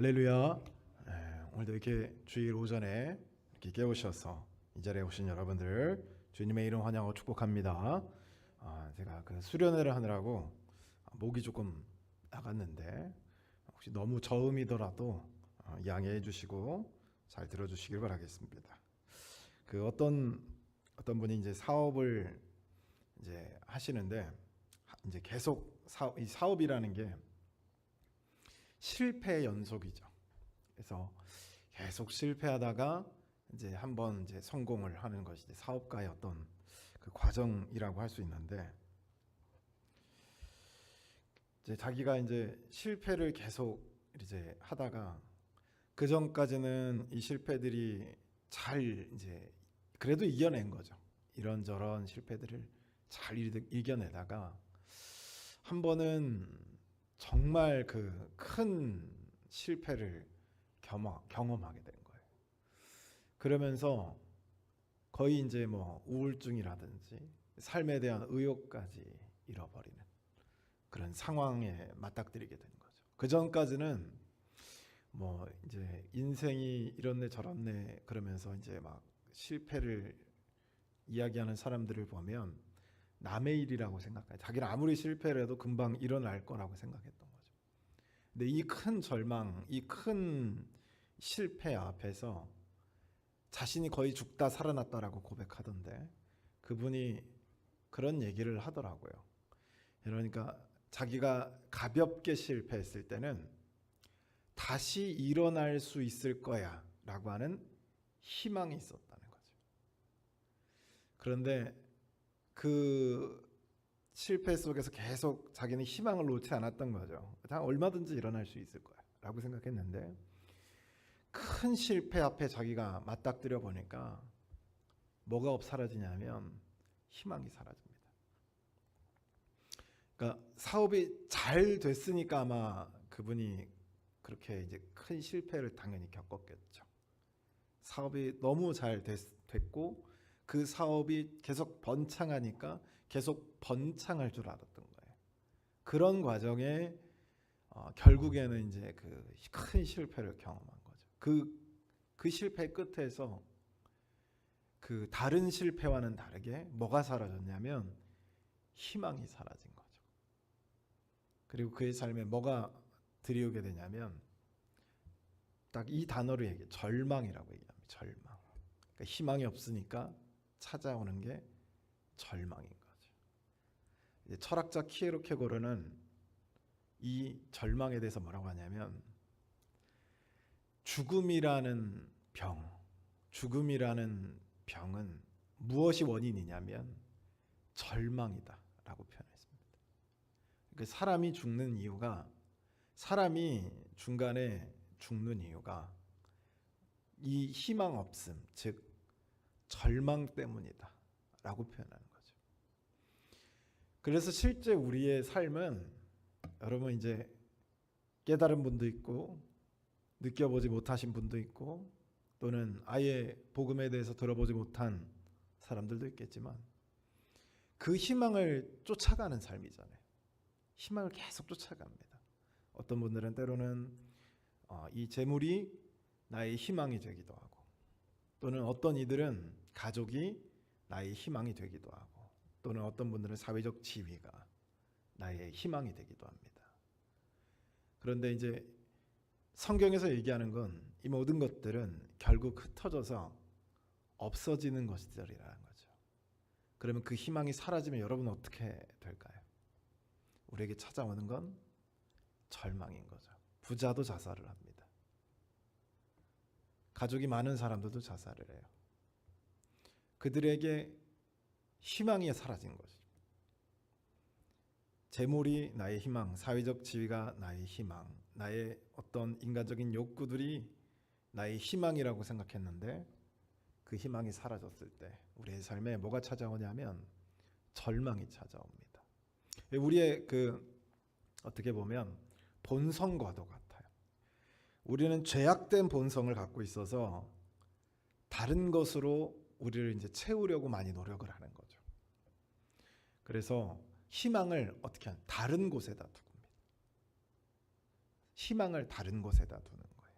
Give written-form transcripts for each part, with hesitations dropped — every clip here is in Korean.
할렐루야. 오늘도 이렇게 주일 오전에 이렇게 깨우셔서 이 자리에 오신 여러분들 주님의 이름 환영하고 축복합니다. 제가 그 수련회를 하느라고 목이 조금 나갔는데 혹시 너무 저음이더라도 양해해 주시고 잘 들어주시길 바라겠습니다. 그 어떤 분이 이제 사업을 이제 하시는데 이제 계속 이 사업이라는 게 실패의 연속이죠. 그래서 계속 실패하다가 이제 한번 이제 성공을 하는 것이 이제 사업가의 어떤 그 과정이라고 할 수 있는데, 이제 자기가 이제 실패를 계속 이제 하다가 그 전까지는 이 실패들이 잘 이제 그래도 이겨낸 거죠. 이런저런 실패들을 잘 이겨내다가 한 번은 정말 그 큰 실패를 경험하게 된 거예요. 그러면서 거의 이제 뭐 우울증이라든지 삶에 대한 의욕까지 잃어버리는 그런 상황에 맞닥뜨리게 된 거죠. 그 전까지는 뭐 이제 인생이 이렇네 저렇네 그러면서 이제 막 실패를 이야기하는 사람들을 보면 남의 일이라고 생각해요. 자기는 아무리 실패를 해도 금방 일어날 거라고 생각했던 거죠. 근데 이 큰 절망, 이 큰 실패 앞에서 자신이 거의 죽다 살아났다라고 고백하던데, 그분이 그런 얘기를 하더라고요. 그러니까 자기가 가볍게 실패했을 때는 다시 일어날 수 있을 거야 라고 하는 희망이 있었다는 거죠. 그런데 그 실패 속에서 계속 자기는 희망을 놓지 않았던 거죠. 다 얼마든지 일어날 수 있을 거야 라고 생각했는데, 큰 실패 앞에 자기가 맞닥뜨려 보니까 뭐가 사라지냐면 희망이 사라집니다. 그러니까 사업이 잘 됐으니까 아마 그분이 그렇게 이제 큰 실패를 당연히 겪었겠죠. 사업이 너무 잘 됐고 그 사업이 계속 번창하니까 계속 번창할 줄 알았던 거예요. 그런 과정에 결국에는 이제 그 큰 실패를 경험한 거죠. 그 실패 끝에서 그 다른 실패와는 다르게 뭐가 사라졌냐면 희망이 사라진 거죠. 그리고 그의 삶에 뭐가 들이오게 되냐면 딱 이 단어로 얘기해, 절망이라고 얘기합니다. 절망. 그러니까 희망이 없으니까 찾아오는 게 절망인 거죠. 이제 철학자 키에로케고르는 이 절망에 대해서 뭐라고 하냐면, 죽음이라는 죽음이라는 병은 무엇이 원인이냐면 절망이다라고 표현했습니다. 그러니까 사람이 죽는 이유가, 사람이 중간에 죽는 이유가 이 희망 없음, 즉 절망 때문이다라고 표현하는 거죠. 그래서 실제 우리의 삶은, 여러분 이제 깨달은 분도 있고 느껴보지 못하신 분도 있고 또는 아예 복음에 대해서 들어보지 못한 사람들도 있겠지만 그 희망을 쫓아가는 삶이잖아요. 희망을 계속 쫓아갑니다. 어떤 분들은 때로는 이 재물이 나의 희망이 되기도 하고, 또는 어떤 이들은 가족이 나의 희망이 되기도 하고, 또는 어떤 분들은 사회적 지위가 나의 희망이 되기도 합니다. 그런데 이제 성경에서 얘기하는 건 이 모든 것들은 결국 흩어져서 없어지는 것들이라는 거죠. 그러면 그 희망이 사라지면 여러분은 어떻게 될까요? 우리에게 찾아오는 건 절망인 거죠. 부자도 자살을 합니다. 가족이 많은 사람들도 자살을 해요. 그들에게 희망이 사라진 거죠. 재물이 나의 희망, 사회적 지위가 나의 희망, 나의 어떤 인간적인 욕구들이 나의 희망이라고 생각했는데 그 희망이 사라졌을 때 우리의 삶에 뭐가 찾아오냐면 절망이 찾아옵니다. 우리의 어떻게 보면 본성과도 같아요. 우리는 죄악된 본성을 갖고 있어서 다른 것으로 우리를 이제 채우려고 많이 노력을 하는 거죠. 그래서 희망을 어떻게 하냐, 다른 곳에다 두고, 희망을 다른 곳에다 두는 거예요.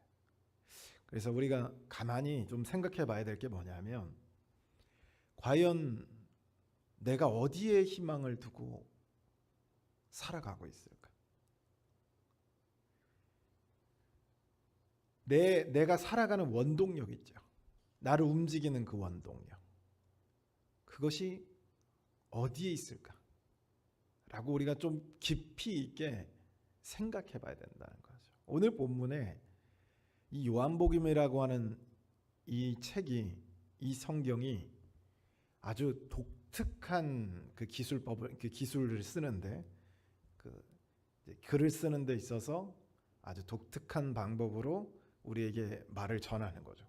그래서 우리가 가만히 좀 생각해 봐야 될 게 뭐냐면, 과연 내가 어디에 희망을 두고 살아가고 있을까? 내가 살아가는 원동력 있죠. 나를 움직이는 그 원동력. 그것이 어디에 있을까? 라고 우리가 좀 깊이 있게 생각해 봐야 된다는 거죠. 오늘 본문에 이 요한복음이라고 하는 이 책이, 이 성경이 아주 독특한 그 기술을 쓰는데, 글을 쓰는 데 있어서 아주 독특한 방법으로 우리에게 말을 전하는 거죠.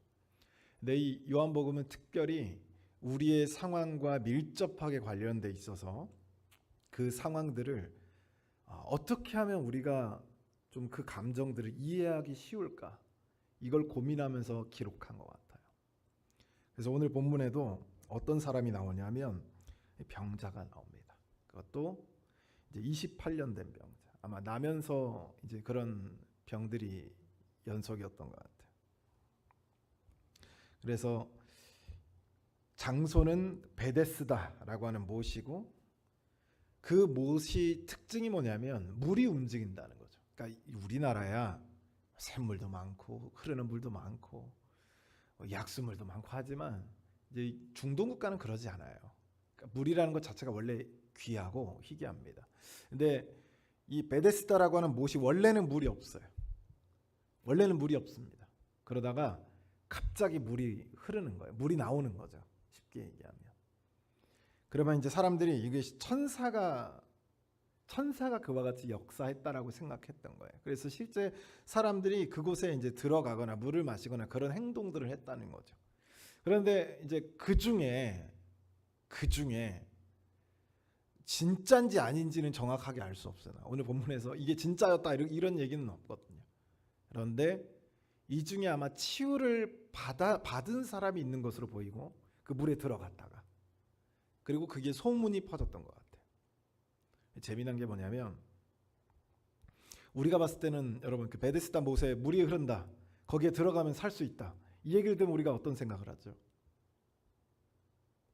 근데 이 요한복음은 특별히 우리의 상황과 밀접하게 관련돼 있어서 그 상황들을 어떻게 하면 우리가 좀 그 감정들을 이해하기 쉬울까, 이걸 고민하면서 기록한 것 같아요. 그래서 오늘 본문에도 어떤 사람이 나오냐면 병자가 나옵니다. 그것도 이제 28년 된 병자. 아마 나면서 이제 그런 병들이 연속이었던 것 같아요. 그래서 장소는 베데스다라고 하는 못이고, 그 못이 특징이 뭐냐면 물이 움직인다는 거죠. 그러니까 우리나라야 샘물도 많고 흐르는 물도 많고 약수물도 많고 하지만, 이제 중동 국가는 그러지 않아요. 그러니까 물이라는 것 자체가 원래 귀하고 희귀합니다. 근데 이 베데스다라고 하는 못이 원래는 물이 없어요. 원래는 물이 없습니다. 그러다가 갑자기 물이 흐르는 거예요. 물이 나오는 거죠. 쉽게 얘기하면. 그러면 이제 사람들이 이게 천사가 그와 같이 역사했다라고 생각했던 거예요. 그래서 실제 사람들이 그곳에 이제 들어가거나 물을 마시거나 그런 행동들을 했다는 거죠. 그런데 이제 그 중에 진짜인지 아닌지는 정확하게 알 수 없어요. 오늘 본문에서 이게 진짜였다 이런 얘기는 없거든요. 그런데 이 중에 아마 치유를 받은 사람이 있는 것으로 보이고, 그 물에 들어갔다가, 그리고 그게 소문이 퍼졌던 것 같아요. 재미난 게 뭐냐면, 우리가 봤을 때는 여러분 그 베데스다 못에 물이 흐른다, 거기에 들어가면 살 수 있다, 이 얘기를 들으면 우리가 어떤 생각을 하죠?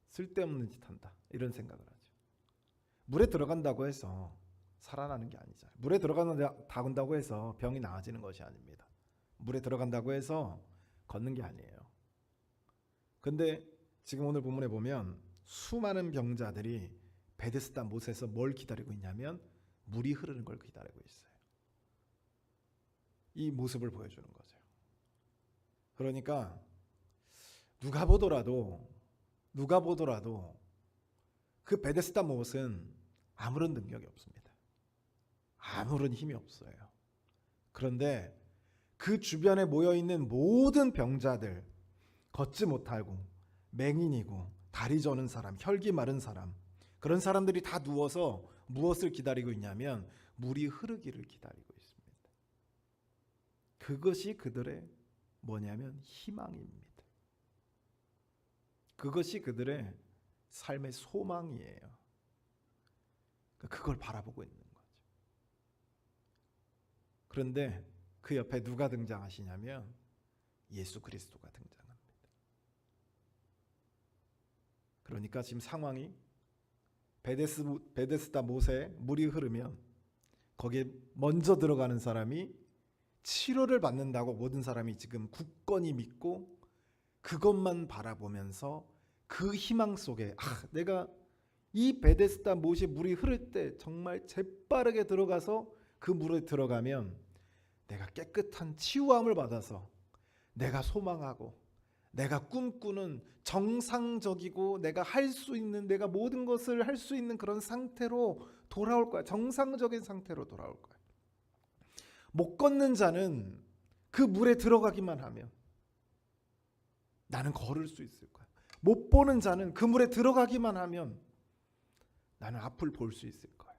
쓸데없는 짓 한다, 이런 생각을 하죠. 물에 들어간다고 해서 살아나는 게 아니잖아요. 물에 들어간다고 해서 병이 나아지는 것이 아닙니다. 물에 들어간다고 해서 걷는 게 아니에요. 근데 지금 오늘 본문에 보면 수많은 병자들이 베데스다 못에서 뭘 기다리고 있냐면 물이 흐르는 걸 기다리고 있어요. 이 모습을 보여주는 거죠. 그러니까 누가 보더라도 그 베데스다 못은 아무런 능력이 없습니다. 아무런 힘이 없어요. 그런데 그 주변에 모여있는 모든 병자들, 걷지 못하고 맹인이고 다리 저는 사람, 혈기 마른 사람, 그런 사람들이 다 누워서 무엇을 기다리고 있냐면 물이 흐르기를 기다리고 있습니다. 그것이 그들의 뭐냐면 희망입니다. 그것이 그들의 삶의 소망이에요. 그걸 바라보고 있는 거죠. 그런데 그 옆에 누가 등장하시냐면 예수 그리스도가 등장합니다. 그러니까 지금 상황이 베데스다 못에 물이 흐르면 거기에 먼저 들어가는 사람이 치료를 받는다고 모든 사람이 지금 굳건히 믿고 그것만 바라보면서 그 희망 속에 내가 이 베데스다 못에 물이 흐를 때 정말 재빠르게 들어가서 그 물에 들어가면 내가 깨끗한 치유함을 받아서 내가 소망하고 내가 꿈꾸는 정상적이고 내가 할 수 있는, 내가 모든 것을 할 수 있는 그런 상태로 돌아올 거야. 정상적인 상태로 돌아올 거야. 못 걷는 자는 그 물에 들어가기만 하면 나는 걸을 수 있을 거야. 못 보는 자는 그 물에 들어가기만 하면 나는 앞을 볼 수 있을 거야.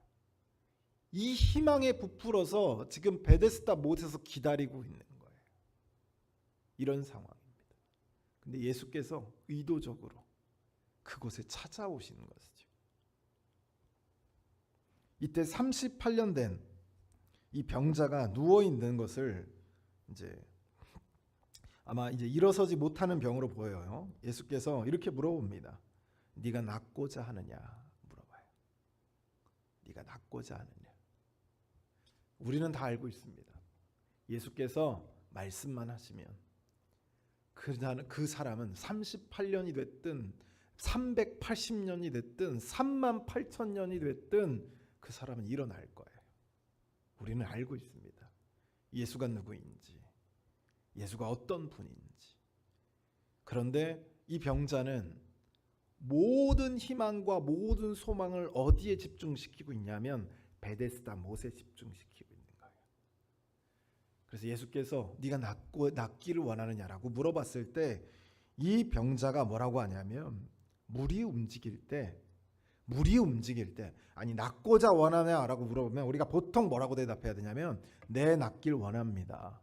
이 희망에 부풀어서 지금 베데스다 못에서 기다리고 있는 거예요. 이런 상황입니다. 근데 예수께서 의도적으로 그곳에 찾아오시는 것이죠. 이때 38년 된 이 병자가 누워 있는 것을 이제 아마 이제 일어서지 못하는 병으로 보여요. 예수께서 이렇게 물어봅니다. 네가 낫고자 하느냐 물어봐요. 네가 낫고자 하느냐. 우리는 다 알고 있습니다. 예수께서 말씀만 하시면 그 사람은 38년이 됐든 380년이 됐든 38,000년이 됐든 그 사람은 일어날 거예요. 우리는 알고 있습니다. 예수가 누구인지, 예수가 어떤 분인지. 그런데 이 병자는 모든 희망과 모든 소망을 어디에 집중시키고 있냐면 베데스다 못에 집중시키고 있는 거예요. 그래서 예수께서 네가 낫기를 원하느냐라고 물어봤을 때 이 병자가 뭐라고 하냐면 물이 움직일 때 아니 낫고자 원하냐라고 물어보면 우리가 보통 뭐라고 대답해야 되냐면 네, 낫길 원합니다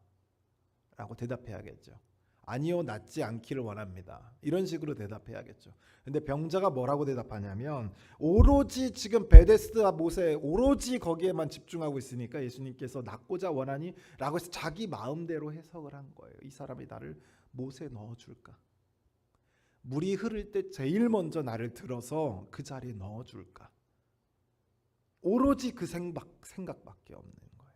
라고 대답해야겠죠. 아니요, 낫지 않기를 원합니다. 이런 식으로 대답해야겠죠. 근데 병자가 뭐라고 대답하냐면 오로지 지금 베데스다 못에 오로지 거기에만 집중하고 있으니까 예수님께서 낫고자 원하니? 라고 해서 자기 마음대로 해석을 한 거예요. 이 사람이 나를 못에 넣어줄까? 물이 흐를 때 제일 먼저 나를 들어서 그 자리에 넣어줄까? 오로지 그 생각밖에 없는 거예요.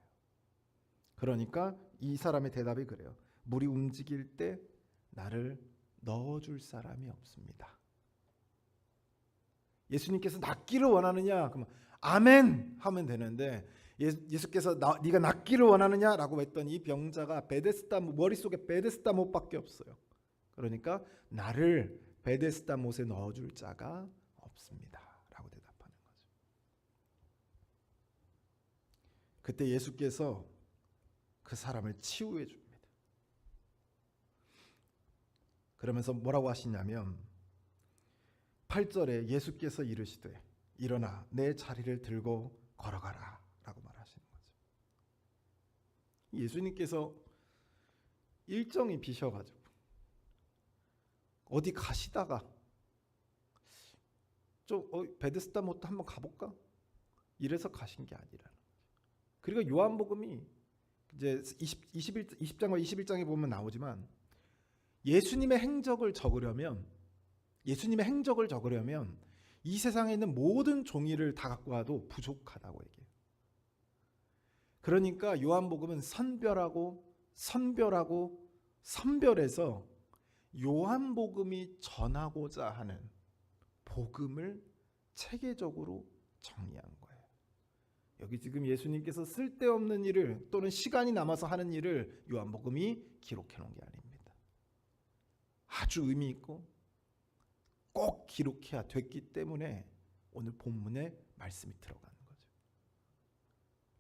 그러니까 이 사람의 대답이 그래요. 물이 움직일 때 나를 넣어줄 사람이 없습니다. 예수님께서 낫기를 원하느냐? 그러면 아멘 하면 되는데 예수께서 네가 낫기를 원하느냐라고 했더니 이 병자가 머릿속에 베데스다 못밖에 없어요. 그러니까 나를 베데스다 못에 넣어줄 자가 없습니다 라고 대답하는 거죠. 그때 예수께서 그 사람을 치유해 줍니다. 그러면서 뭐라고 하시냐면 8절에 예수께서 이르시되 일어나 내 자리를 들고 걸어가라 라고 말하시는 거죠. 예수님께서 일정이 비셔가지고 어디 가시다가 베데스다 못도 한번 가볼까? 이래서 가신 게 아니라는 거죠. 그리고 요한복음이 이제 20장과 21장에 보면 나오지만 예수님의 행적을 적으려면 이 세상에 있는 모든 종이를 다 갖고 와도 부족하다고 얘기해요. 그러니까 요한복음은 선별해서 요한복음이 전하고자 하는 복음을 체계적으로 정리한 거예요. 여기 지금 예수님께서 쓸데없는 일을 또는 시간이 남아서 하는 일을 요한복음이 기록해 놓은 게 아닙니다. 아주 의미 있고 꼭 기록해야 됐기 때문에 오늘 본문에 말씀이 들어가는 거죠.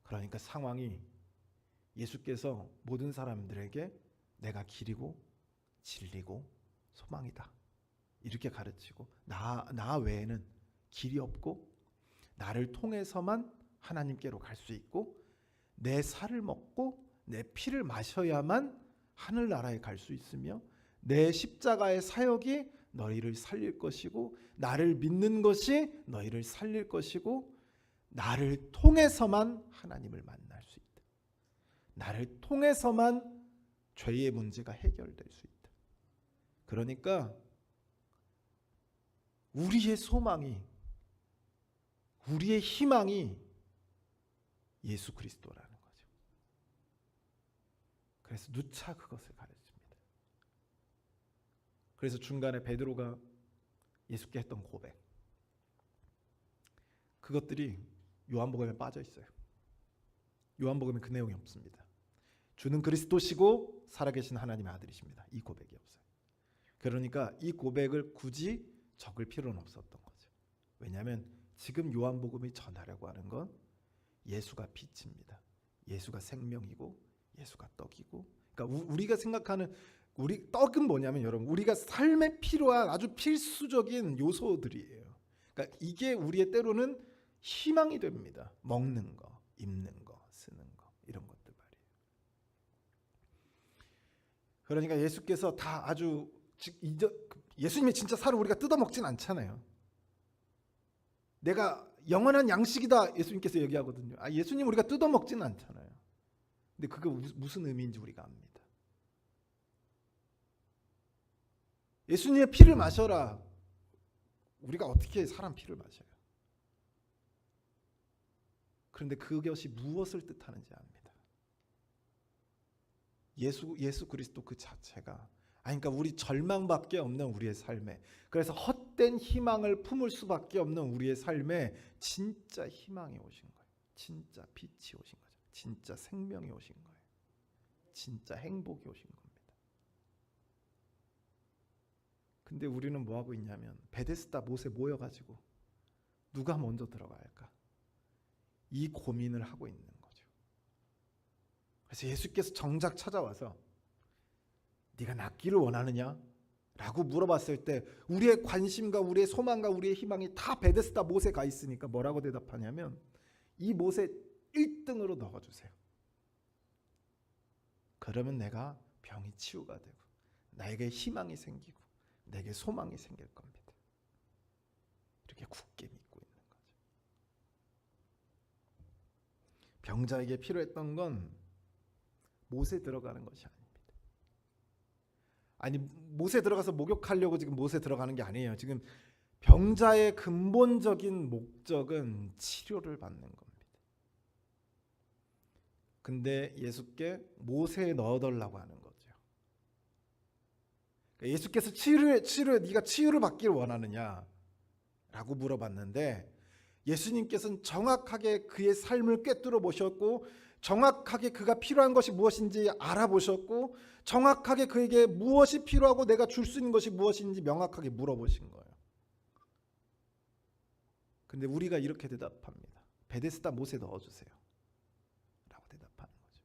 그러니까 상황이 예수께서 모든 사람들에게 내가 길이고 진리고 소망이다 이렇게 가르치고 나 외에는 길이 없고 나를 통해서만 하나님께로 갈 수 있고 내 살을 먹고 내 피를 마셔야만 하늘나라에 갈 수 있으며 내 십자가의 사역이 너희를 살릴 것이고 나를 믿는 것이 너희를 살릴 것이고 나를 통해서만 하나님을 만날 수 있다. 나를 통해서만 죄의 문제가 해결될 수 있다. 그러니까 우리의 소망이 우리의 희망이 예수 그리스도라는 거죠. 그래서 누차 그것을 가르칩니다. 그래서 중간에 베드로가 예수께 했던 고백 그것들이 요한복음에 빠져 있어요. 요한복음에 그 내용이 없습니다. 주는 그리스도시고 살아계신 하나님의 아들이십니다. 이 고백이 없어요. 그러니까 이 고백을 굳이 적을 필요는 없었던 거죠. 왜냐하면 지금 요한복음이 전하려고 하는 건 예수가 빛입니다. 예수가 생명이고 예수가 떡이고 그러니까 우리가 생각하는 우리 떡은 뭐냐면 여러분 우리가 삶에 필요한 아주 필수적인 요소들이에요. 그러니까 이게 우리의 때로는 희망이 됩니다. 먹는 거, 입는 거, 쓰는 거 이런 것들 말이에요. 그러니까 예수께서 다 아주 예수님의 진짜 살을 우리가 뜯어먹진 않잖아요. 내가 영원한 양식이다 예수님께서 얘기하거든요. 예수님 우리가 뜯어먹지는 않잖아요. 근데 그게 무슨 의미인지 우리가 압니다. 예수님의 피를 마셔라. 우리가 어떻게 사람 피를 마셔요? 그런데 그것이 무엇을 뜻하는지 압니다. 예수 그리스도 그 자체가, 그러니까 우리 절망밖에 없는 우리의 삶에, 그래서 헛된 희망을 품을 수밖에 없는 우리의 삶에 진짜 희망이 오신 거예요. 진짜 빛이 오신 거죠. 진짜 생명이 오신 거예요. 진짜 행복이 오신 겁니다. 근데 우리는 뭐 하고 있냐면 베데스다 못에 모여가지고 누가 먼저 들어갈까? 이 고민을 하고 있는 거죠. 그래서 예수께서 정작 찾아와서 네가 낫기를 원하느냐? 라고 물어봤을 때 우리의 관심과 우리의 소망과 우리의 희망이 다 베데스다 못에 가 있으니까 뭐라고 대답하냐면 이 못에 1등으로 넣어주세요. 그러면 내가 병이 치유가 되고 나에게 희망이 생기고 내게 소망이 생길 겁니다. 이렇게 굳게 믿고 있는 거죠. 병자에게 필요했던 건 못에 들어가는 것이 아닙니다. 아니, 못에 들어가서 목욕하려고 지금 못에 들어가는 게 아니에요. 지금 병자의 근본적인 목적은 치료를 받는 겁니다. 근데 예수께 못에 넣어달라고 하는 거죠. 예수께서 치료에 네가 치유를 받기를 원하느냐? 라고 물어봤는데 예수님께서는 정확하게 그의 삶을 꿰뚫어 보셨고 정확하게 그가 필요한 것이 무엇인지 알아보셨고 정확하게 그에게 무엇이 필요하고 내가 줄 수 있는 것이 무엇인지 명확하게 물어보신 거예요. 근데 우리가 이렇게 대답합니다. 베데스다 못에 넣어주세요 라고 대답하는 거죠.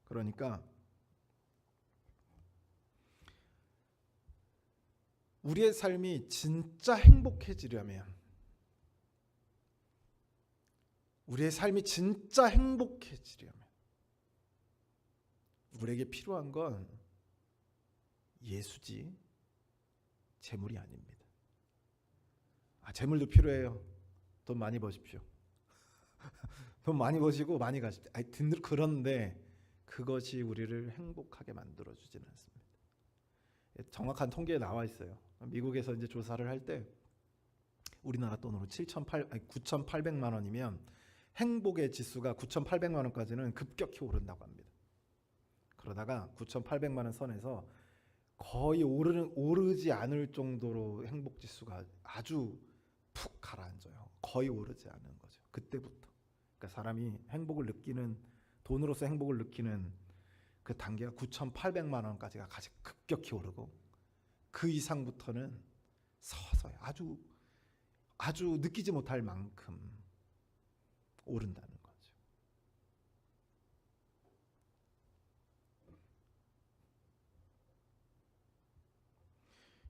그러니까 우리의 삶이 진짜 행복해지려면 우리에게 필요한 건 예수지 재물이 아닙니다. 재물도 필요해요. 돈 많이 버십시오. 돈 많이 버시고 많이 가십시오. 그런데 그것이 우리를 행복하게 만들어주지는 않습니다. 정확한 통계에 나와 있어요. 미국에서 이제 조사를 할 때 우리나라 돈으로 9,800만 원이면 행복의 지수가 9,800만 원까지는 급격히 오른다고 합니다. 그러다가 9,800만 원 선에서 거의 오르지 않을 정도로 행복 지수가 아주 푹 가라앉아요. 거의 오르지 않은 거죠. 그때부터. 그러니까 사람이 행복을 느끼는, 돈으로서 행복을 느끼는 그 단계가 9,800만 원까지가 가장 급격히 오르고 그 이상부터는 서서히 아주 느끼지 못할 만큼 오른다는 거죠.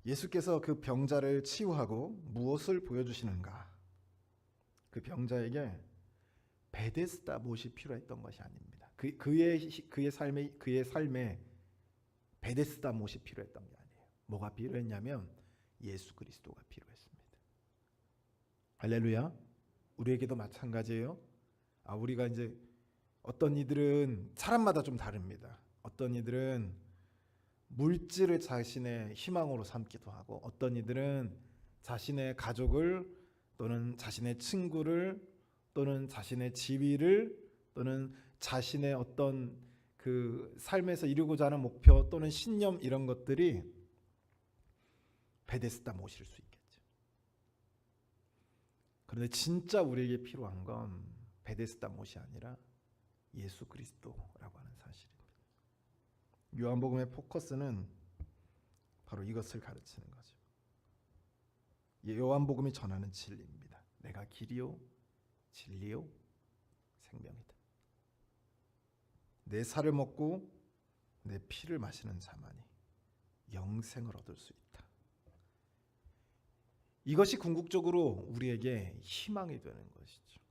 예수께서 그 병자를 치유하고 무엇을 보여주시는가? 그 병자에게 베데스다 못이 필요했던 것이 아닙니다. 그의 삶에 베데스다 못이 필요했던 게 아니에요. 뭐가 필요했냐면 예수 그리스도가 필요했습니다. 할렐루야. 우리에게도 마찬가지예요. 우리가 이제 어떤 이들은 사람마다 좀 다릅니다. 어떤 이들은 물질을 자신의 희망으로 삼기도 하고 어떤 이들은 자신의 가족을 또는 자신의 친구를 또는 자신의 지위를 또는 자신의 어떤 그 삶에서 이루고자 하는 목표 또는 신념 이런 것들이 베데스다 못일 수 있겠죠. 그런데 진짜 우리에게 필요한 건 베데스다 못이 아니라 예수 그리스도라고 하는 사실입니다. 요한복음의 포커스는 바로 이것을 가르치는 거죠. 요한복음이 전하는 진리입니다. 내가 길이요 진리요 생명이다. 내 살을 먹고 내 피를 마시는 자만이 영생을 얻을 수 있다. 이것이 궁극적으로 우리에게 희망이 되는 것이죠.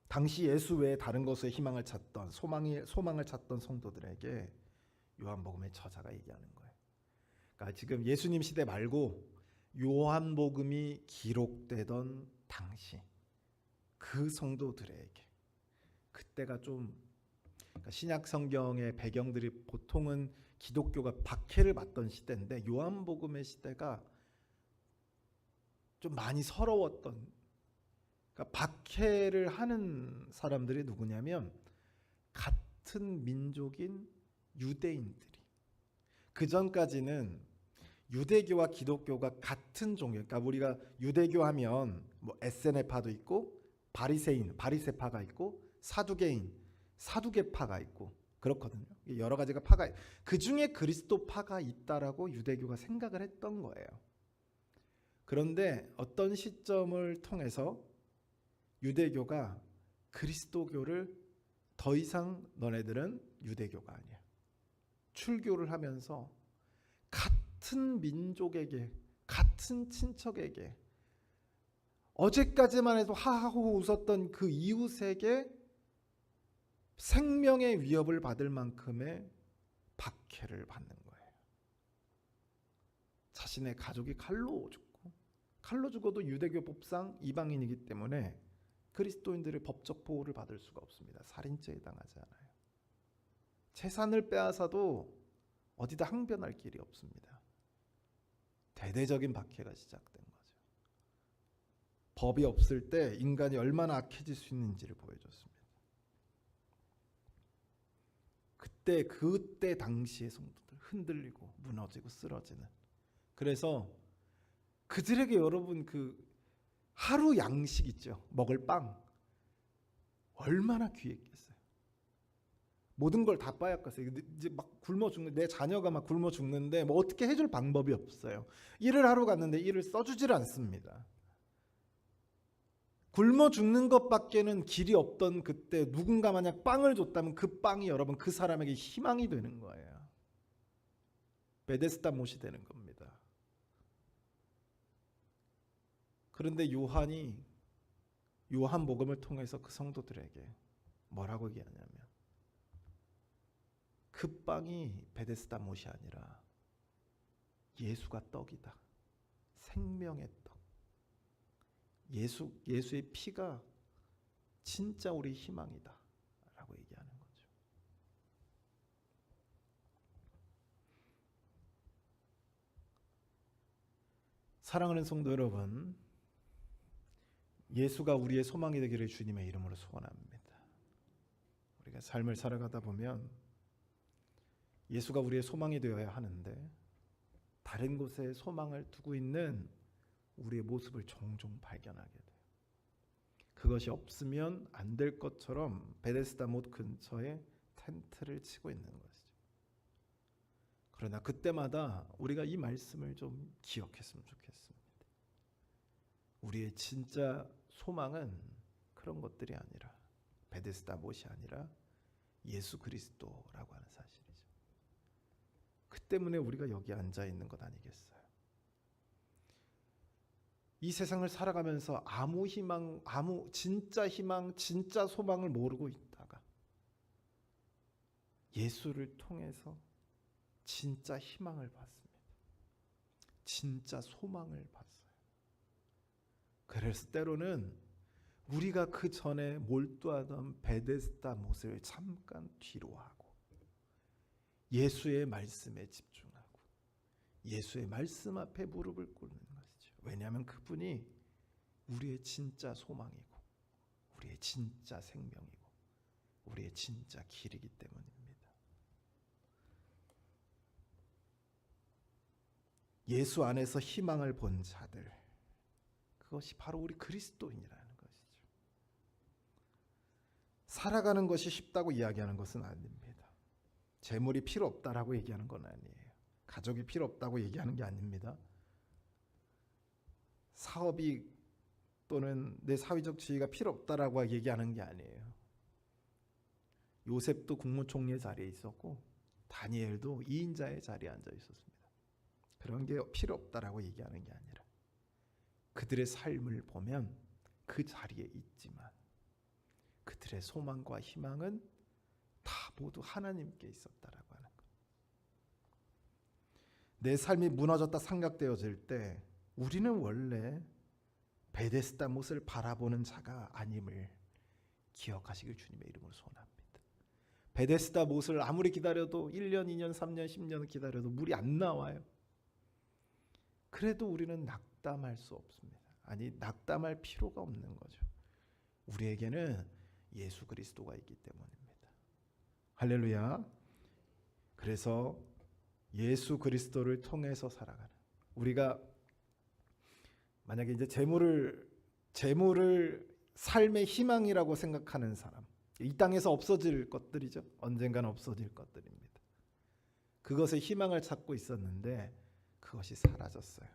당시 예수 외에 다른 것에 희망을 찾던 소망을 찾던 성도들에게 요한복음의 저자가 얘기하는 거예요. 그러니까 지금 예수님 시대 말고 요한복음이 기록되던 당시 그 성도들에게 그때가 좀 그러니까 신약 성경의 배경들이 보통은 기독교가 박해를 받던 시대인데 요한복음의 시대가 좀 많이 서러웠던 그러니까 박해를 하는 사람들이 누구냐면 같은 민족인 유대인들이 그 전까지는 유대교와 기독교가 같은 종교 그러니까 우리가 유대교 하면 뭐 에세네파도 있고 바리새인 바리새파가 있고 사두개인 사두개파가 있고 그렇거든요. 여러 가지가 파가 그 중에 그리스도파가 있다라고 유대교가 생각을 했던 거예요. 그런데 어떤 시점을 통해서 유대교가 그리스도교를 더 이상 너네들은 유대교가 아니야. 출교를 하면서 같은 민족에게 같은 친척에게 어제까지만 해도 하하호 웃었던 그 이웃에게 생명의 위협을 받을 만큼의 박해를 받는 거예요. 자신의 가족이 칼로 죽어도 유대교 법상 이방인이기 때문에 그리스도인들의 법적 보호를 받을 수가 없습니다. 살인죄에 당하지 않아요. 재산을 빼앗아도 어디다 항변할 길이 없습니다. 대대적인 박해가 시작된 거죠. 법이 없을 때 인간이 얼마나 악해질 수 있는지를 보여줬습니다. 그때 당시의 성도들 흔들리고 무너지고 쓰러지는. 그래서 그들에게 여러분 그 하루 양식 있죠. 먹을 빵 얼마나 귀했겠어요. 모든 걸 다 빠약했어요. 이제 막 굶어 죽는 내 자녀가 막 굶어 죽는데 뭐 어떻게 해줄 방법이 없어요. 일을 하러 갔는데 일을 써주질 않습니다. 굶어 죽는 것밖에는 길이 없던 그때 누군가 만약 빵을 줬다면 그 빵이 여러분 그 사람에게 희망이 되는 거예요. 베데스다 못이 되는 겁니다. 그런데 요한복음을 통해서 그 성도들에게 뭐라고 얘기하냐면 그 빵이 베데스다 못이 아니라 예수가 떡이다. 생명의 떡. 예수의 피가 진짜 우리 희망이다 라고 얘기하는 거죠. 사랑하는 성도 여러분, 예수가 우리의 소망이 되기를 주님의 이름으로 소원합니다. 우리가 삶을 살아가다 보면 예수가 우리의 소망이 되어야 하는데 다른 곳에 소망을 두고 있는 우리의 모습을 종종 발견하게 돼요. 그것이 없으면 안 될 것처럼 베데스다 못 근처에 텐트를 치고 있는 것이죠. 그러나 그때마다 우리가 이 말씀을 좀 기억했으면 좋겠습니다. 우리의 진짜 소망은 그런 것들이 아니라 베데스다 못이 아니라 예수 그리스도라고 하는 사실이죠. 그 때문에 우리가 여기 앉아 있는 것 아니겠어요? 이 세상을 살아가면서 아무 희망, 진짜 희망, 진짜 소망을 모르고 있다가 예수를 통해서 진짜 희망을 받습니다. 진짜 소망을 받습니다. 그래서 때로는 우리가 그 전에 몰두하던 베데스다 못을 잠깐 뒤로 하고 예수의 말씀에 집중하고 예수의 말씀 앞에 무릎을 꿇는 것이죠. 왜냐하면 그분이 우리의 진짜 소망이고 우리의 진짜 생명이고 우리의 진짜 길이기 때문입니다. 예수 안에서 희망을 본 자들, 그것이 바로 우리 그리스도인이라는 것이죠. 살아가는 것이 쉽다고 이야기하는 것은 아닙니다. 재물이 필요 없다라고 얘기하는 건 아니에요. 가족이 필요 없다고 얘기하는 게 아닙니다. 사업이 또는 내 사회적 지위가 필요 없다라고 얘기하는 게 아니에요. 요셉도 국무총리의 자리에 있었고 다니엘도 2인자의 자리에 앉아 있었습니다. 그런 게 필요 없다라고 얘기하는 게 아니라 그들의 삶을 보면 그 자리에 있지만 그들의 소망과 희망은 다 모두 하나님께 있었다라고 하는 것. 내 삶이 무너졌다 생각되어질 때 우리는 원래 베데스다 못을 바라보는 자가 아님을 기억하시길 주님의 이름으로 소원합니다. 베데스다 못을 아무리 기다려도 1년, 2년, 3년, 10년 기다려도 물이 안 나와요. 그래도 우리는 낙담할 수 없습니다. 아니, 낙담할 필요가 없는 거죠. 우리에게는 예수 그리스도가 있기 때문입니다. 할렐루야. 그래서 예수 그리스도를 통해서 살아가는, 우리가 만약에 이제 재물을 삶의 희망이라고 생각하는 사람, 이 땅에서 없어질 것들이죠. 언젠가는 없어질 것들입니다. 그것에 희망을 찾고 있었는데 그것이 사라졌어요.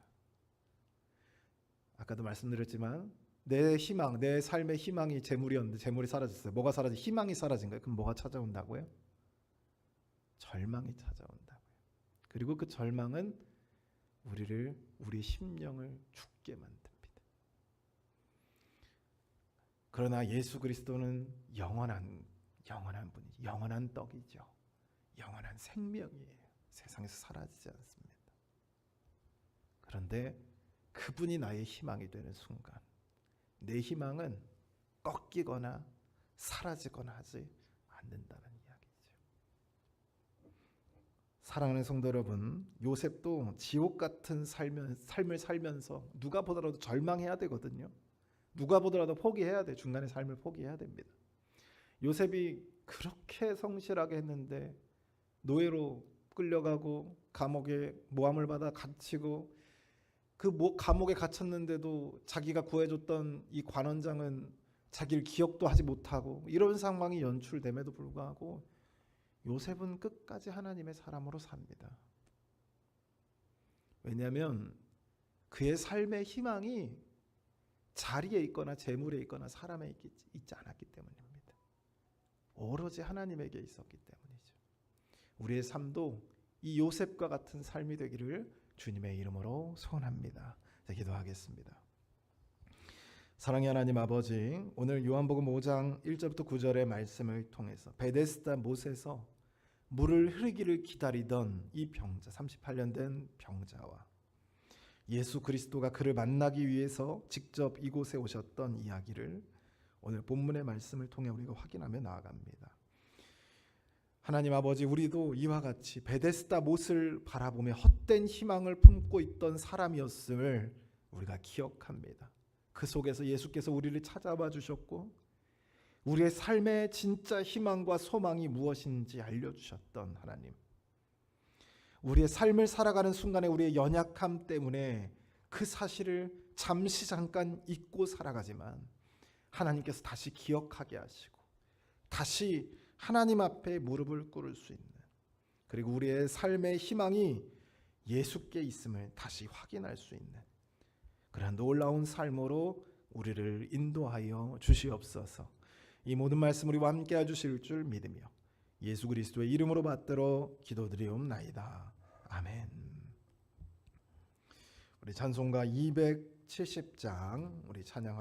아까도 말씀드렸지만 내 희망, 내 삶의 희망이 재물이었는데 재물이 사라졌어요. 뭐가 사라져? 희망이 사라진 거예요. 그럼 뭐가 찾아온다고요? 절망이 찾아온다고요. 그리고 그 절망은 우리 심령을 죽게 만듭니다. 그러나 예수 그리스도는 영원한 분이죠. 영원한 떡이죠. 영원한 생명이에요. 세상에서 사라지지 않습니다. 그런데 그분이 나의 희망이 되는 순간 내 희망은 꺾이거나 사라지거나 하지 않는다는 이야기죠. 사랑하는 성도 여러분, 요셉도 지옥 같은 삶을 살면서 누가 보더라도 절망해야 되거든요. 누가 보더라도 포기해야 돼. 중간에 삶을 포기해야 됩니다. 요셉이 그렇게 성실하게 했는데 노예로 끌려가고 감옥에 모함을 받아 갇히고, 그 감옥에 갇혔는데도 자기가 구해줬던 이 관원장은 자기를 기억도 하지 못하고, 이런 상황이 연출됨에도 불구하고 요셉은 끝까지 하나님의 사람으로 삽니다. 왜냐하면 그의 삶의 희망이 자리에 있거나 재물에 있거나 사람에 있지 않았기 때문입니다. 오로지 하나님에게 있었기 때문이죠. 우리의 삶도 이 요셉과 같은 삶이 되기를 주님의 이름으로 소원합니다. 자, 기도하겠습니다. 사랑의 하나님 아버지, 오늘 요한복음 5장 1절부터 9절의 말씀을 통해서 베데스다 못에서 물을 흐르기를 기다리던 이 병자, 38년 된 병자와 예수 그리스도가 그를 만나기 위해서 직접 이곳에 오셨던 이야기를 오늘 본문의 말씀을 통해 우리가 확인하며 나아갑니다. 하나님 아버지, 우리도 이와 같이 베데스다 못을 바라보며 헛된 희망을 품고 있던 사람이었음을 우리가 기억합니다. 그 속에서 예수께서 우리를 찾아와 주셨고 우리의 삶의 진짜 희망과 소망이 무엇인지 알려주셨던 하나님, 우리의 삶을 살아가는 순간에 우리의 연약함 때문에 그 사실을 잠시 잠깐 잊고 살아가지만 하나님께서 다시 기억하게 하시고 다시 하나님 앞에 무릎을 꿇을 수 있는, 그리고 우리의 삶의 희망이 예수께 있음을 다시 확인할 수 있는 그러한 놀라운 삶으로 우리를 인도하여 주시옵소서. 이 모든 말씀 우리와 함께 해주실 줄 믿으며 예수 그리스도의 이름으로 받들어 기도드리옵나이다. 아멘. 우리 찬송가 270장 우리 찬양하며